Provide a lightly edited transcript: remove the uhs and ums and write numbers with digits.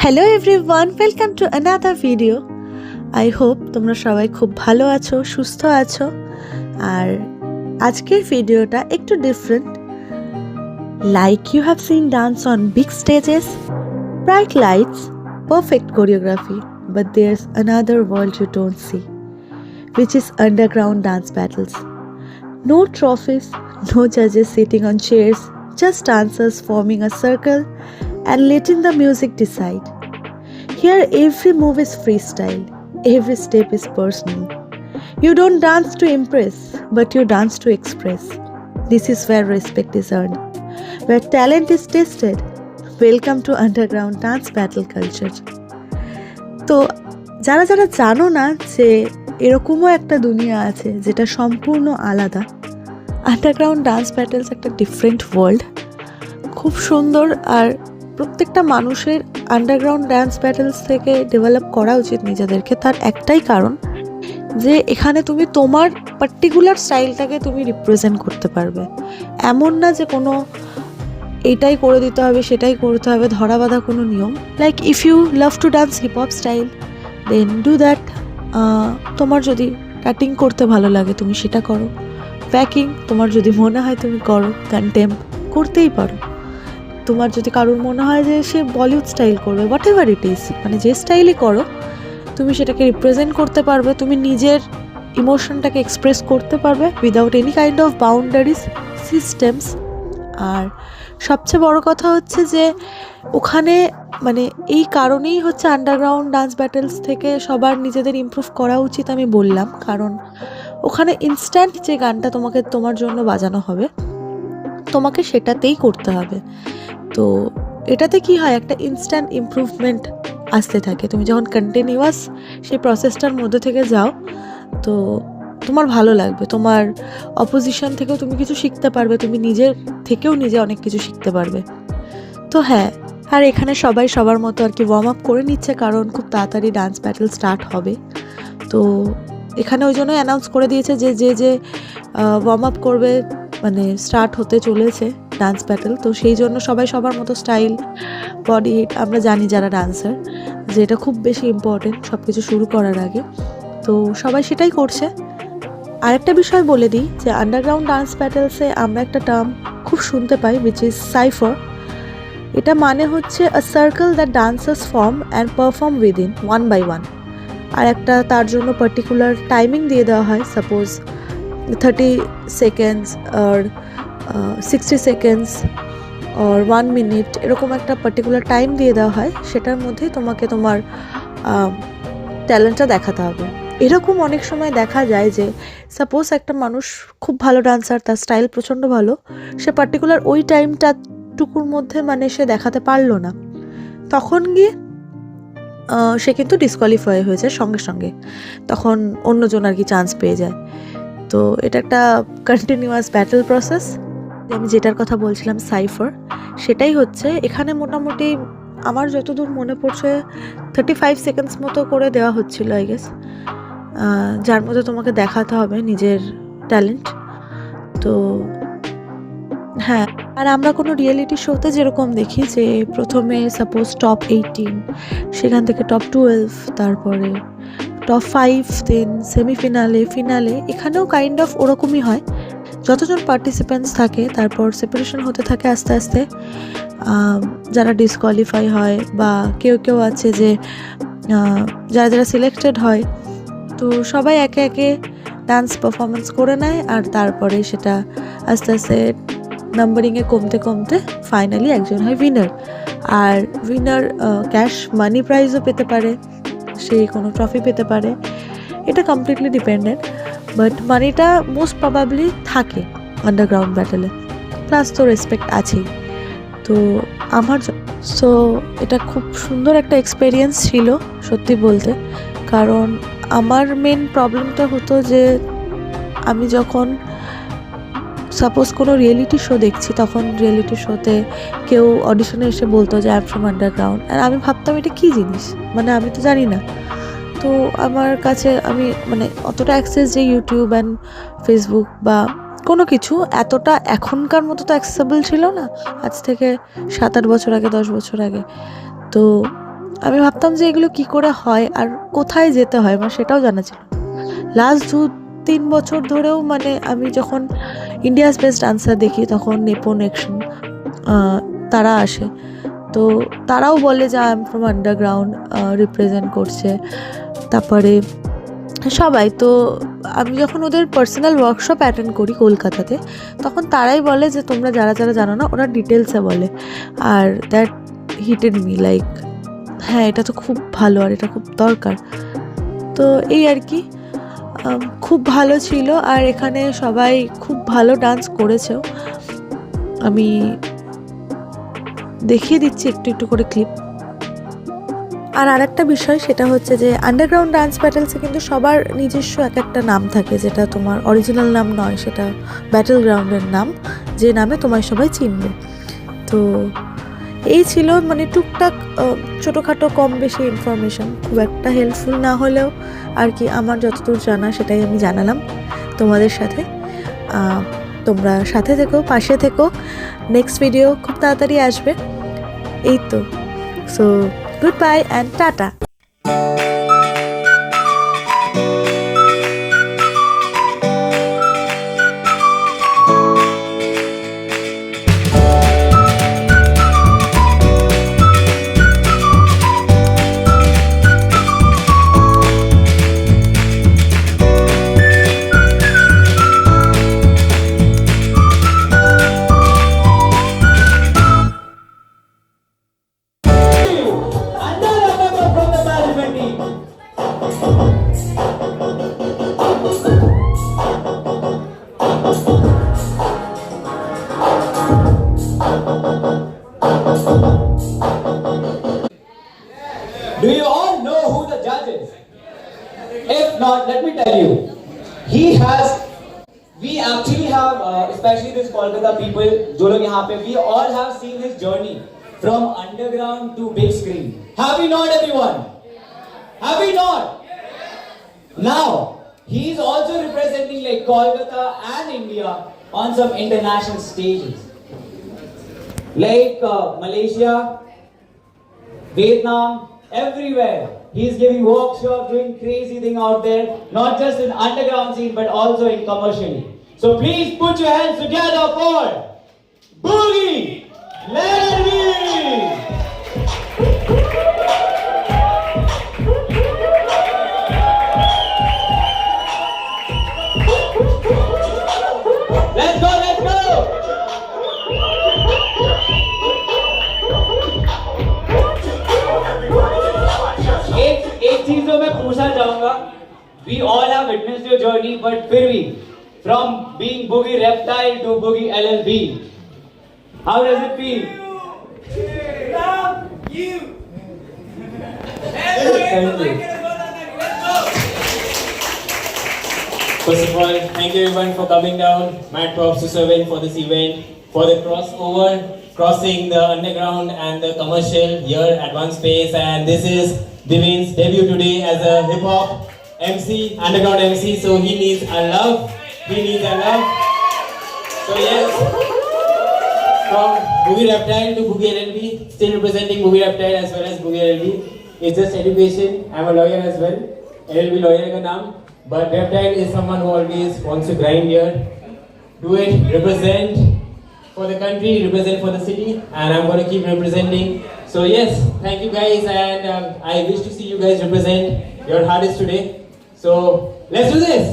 Hello everyone, welcome to another video. I hope তোমরা সবাই খুব ভালো আছো, সুস্থ আছো। আর আজকের ভিডিওটা একটু different. Like you have seen dance on big stages, bright lights, perfect choreography, but there's another world you don't see, which is underground dance battles. No trophies, no judges sitting on chairs, just dancers forming a circle and letting the music decide. Here, every move is freestyle, every step is personal. You don't dance to impress, but you dance to express. This is where respect is earned, where talent is tested. Welcome to underground dance battle culture. তো যারা যারা জানো না যে এরকমও একটা দুনিয়া আছে যেটা সম্পূর্ণ আলাদা, আন্ডারগ্রাউন্ড ডান্স ব্যাটেলস একটা ডিফারেন্ট ওয়ার্ল্ড, খুব সুন্দর। আর প্রত্যেকটা মানুষের আন্ডারগ্রাউন্ড ডান্স ব্যাটেলস থেকে ডেভেলপ করা উচিত নিজেদেরকে। তার একটাই কারণ যে এখানে তুমি তোমার পার্টিকুলার স্টাইলটাকে তুমি রিপ্রেজেন্ট করতে পারবে। এমন না যে কোনো এইটাই করে দিতে হবে, সেটাই করতে হবে, ধরা বাঁধা কোনো নিয়ম। Like if you love to dance hip hop style, then do that. তোমার যদি কাটিং করতে ভালো লাগে তুমি সেটা করো, প্যাকিং তোমার যদি মনে হয় তুমি করো, কন্টেম্প করতেই পারো। তোমার যদি কারোর মনে হয় যে সে বলিউড স্টাইল করবে, হোয়াট এভার ইট ইজ, মানে যে স্টাইলই করো তুমি সেটাকে রিপ্রেজেন্ট করতে পারবে, তুমি নিজের ইমোশনটাকে এক্সপ্রেস করতে পারবে without any kind of boundaries systems. আর সবচেয়ে বড় কথা হচ্ছে যে ওখানে মানে এই কারণেই হচ্ছে আন্ডারগ্রাউন্ড ডান্স ব্যাটেলস থেকে সবার নিজেদের ইমপ্রুভ করা উচিত আমি বললাম, কারণ ওখানে ইনস্ট্যান্ট যে গানটা তোমার জন্য বাজানো হবে তোমাকে সেটাতেই করতে হবে। তো এটাতে কি হয়, একটা ইনস্ট্যান্ট ইমপ্রুভমেন্ট আসতে থাকে। তুমি যখন কন্টিনিউয়াস সেই প্রসেসটার মধ্যে থেকে যাও তো তোমার ভালো লাগবে, তোমার অপোজিশন থেকেও তুমি কিছু শিখতে পারবে, তুমি নিজে অনেক কিছু শিখতে পারবে। তো হ্যাঁ, আর এখানে সবাই সবার মতো আর কি ওয়ার্ম আপ করে নিচ্ছে, কারণ খুব তাড়াতাড়ি ডান্স ব্যাটেল স্টার্ট হবে। তো এখানে ওই জন্যই অ্যানাউন্স করে দিয়েছে যে যে ওয়ার্ম আপ করবে, মানে স্টার্ট হতে চলেছে ডান্স ব্যাটেল। তো সেই জন্য সবাই সবার মতো স্টাইল, বডি হিট, আমরা জানি যারা ডান্সার যে এটা খুব বেশি ইম্পর্টেন্ট সব কিছু শুরু করার আগে। তো সবাই সেটাই করছে। আরেকটা বিষয় বলে দিই যে আন্ডারগ্রাউন্ড ডান্স ব্যাটেলসে আমরা একটা টার্ম খুব শুনতে পাই, উইচ ইজ সাইফার। এটা মানে হচ্ছে a circle that dancers form and perform within one by one. আর একটা তার জন্য পার্টিকুলার টাইমিং দিয়ে দেওয়া হয়, সাপোজ 30 সেকেন্ডস আর 60 সেকেন্ডস আর 1 মিনিট, এরকম একটা পার্টিকুলার টাইম দিয়ে দেওয়া হয়। সেটার মধ্যেই তোমাকে তোমার ট্যালেন্টটা দেখাতে হবে। এরকম অনেক সময় দেখা যায় যে সাপোজ একটা মানুষ খুব ভালো ডান্সার, তার স্টাইল প্রচণ্ড ভালো, সে পার্টিকুলার ওই টাইমটাটুকুর মধ্যে মানে সে দেখাতে পারলো না, তখন গিয়ে সে কিন্তু ডিসকোয়ালিফাই হয়ে যায় সঙ্গে সঙ্গে, তখন অন্যজন আর কি চান্স পেয়ে যায়। তো এটা একটা কন্টিনিউয়াস ব্যাটেল প্রসেস। আমি যেটার কথা বলছিলাম সাইফার, সেটাই হচ্ছে এখানে মোটামুটি আমার যতদূর মনে পড়ছে 35 সেকেন্ডস মতো করে দেওয়া হচ্ছিল আই গেস, যার মধ্যে তোমাকে দেখাতে হবে নিজের ট্যালেন্ট। তো হ্যাঁ, আর আমরা কোনো রিয়েলিটি শোতে যেরকম দেখি যে প্রথমে সাপোজ টপ 18, সেখান থেকে টপ 12, তারপরে টপ 5, দেন সেমিফিনালে, ফিনালে, এখানেও কাইন্ড অফ ওরকমই হয়। যতজন পার্টিসিপেন্টস থাকে তারপর সেপারেশন হতে থাকে আস্তে আস্তে, যারা ডিসকোয়ালিফাই হয় বা কেউ আছে যে যারা সিলেক্টেড হয়, তো সবাই একে একে ডান্স পারফরমেন্স করে নেয়। আর তারপরে সেটা আস্তে আস্তে নাম্বারিংয়ে কমতে কমতে ফাইনালি একজন হয় উইনার। আর উইনার ক্যাশ মানি প্রাইজও পেতে পারে, সে কোনো ট্রফি পেতে পারে, এটা কমপ্লিটলি ডিপেন্ডেন্ট। বাট মানিটা মোস্ট প্রবাবলি থাকে আন্ডারগ্রাউন্ড ব্যাটেলে, প্লাস তো রেসপেক্ট আছেই। তো সো এটা খুব সুন্দর একটা এক্সপেরিয়েন্স ছিল সত্যি বলতে, কারণ আমার মেন প্রবলেমটা হতো যে আমি যখন সাপোজ কোনো রিয়েলিটি শো দেখছি, তখন রিয়েলিটি শোতে কেউ অডিশনে এসে বলতো যে আই এম ফ্রম আন্ডারগ্রাউন্ড, আর আমি ভাবতাম এটা কী জিনিস, মানে আমি তো জানি না। তো আমার কাছে আমি মানে অতটা অ্যাক্সেস যে ইউটিউব অ্যান্ড ফেসবুক বা কোনো কিছু এতটা এখনকার মতো তো অ্যাক্সেসেবল ছিল না, আজ থেকে 7-8 বছর আগে, 10 বছর আগে। তো আমি ভাবতাম যে এগুলো কি করে হয় আর কোথায় যেতে হয় আমার সেটাও জানা ছিল। লাস্ট 2-3 বছর ধরেও মানে আমি যখন ইন্ডিয়াস বেস্ট ডান্সার দেখি তখন নেপো নেকশন তারা আসে, তো তারাও বলে যে I am from underground, represent করছে। তারপরে সবাই তো আমি যখন ওদের পার্সোনাল ওয়ার্কশপ অ্যাটেন্ড করি কলকাতাতে, তখন তারাই বলে যে তোমরা যারা যারা জানো না, ওরা ডিটেলসে বলে। আর দ্যাট হিটেড মি লাইক, হ্যাঁ এটা তো খুব ভালো আর এটা খুব দরকার। তো এই আর কি, খুব ভালো ছিল। আর এখানে সবাই খুব ভালো ডান্স করেছেও। আমি দেখিয়ে দিচ্ছি একটু একটু করে ক্লিপ। আর আরেকটা বিষয় সেটা হচ্ছে যে আন্ডারগ্রাউন্ড ডান্স ব্যাটেলসে কিন্তু সবার নিজস্ব এক একটা নাম থাকে, যেটা তোমার অরিজিনাল নাম নয়, সেটা ব্যাটেল গ্রাউন্ডের নাম, যে নামে তোমায় সবাই চিনবে। তো এই ছিল মানে টুকটাক ছোটোখাটো কম বেশি ইনফরমেশন, খুব একটা হেল্পফুল না হলেও আর কি আমার যতদূর জানা সেটাই আমি জানালাম তোমাদের সাথে। তোমরা সাথে থেকো, পাশে থেকো, নেক্সট ভিডিও খুব তাড়াতাড়ি আসবে। এই তো, so goodbye and tata. Do you all know who the judge is? If not, let me tell you. We actually have, especially this Kolkata people, जो लोग यहाँ पे, we all have seen his journey from underground to big screen. Have we not, everyone? Have we not? Now, he is also representing like Kolkata and India on some international stages. Like Malaysia, Vietnam, everywhere. He's giving workshops, doing crazy thing out there, not just in underground scene but also in commercially. So please put your hands together for Boogie Leonard. Let's go, let's go. एक चीज जो मैं पूछना चाहूंगा, we all have witnessed your journey, but फिर भी from being Boogie Reptile to Boogie LLB, how does it feel? Love you. Thank you. First of all, thank you everyone for coming down. Mad props to Savin for this event, for the crossover, crossing the underground and the commercial here at one space. And this is Divin's debut today as a hip hop MC, underground MC. So he needs our love. He needs our love. So yes, from Boogie Reptile to Boogie LLB, still representing Boogie Reptile as well as Boogie LLB. It's just education. I'm a lawyer as well. LLB lawyer ka naam. But Reptile is someone who always wants to grind here, do it, represent for the country, represent for the city, and I'm going to keep representing. So yes, thank you guys, and I wish to see you guys represent your hardest today. So let's do this.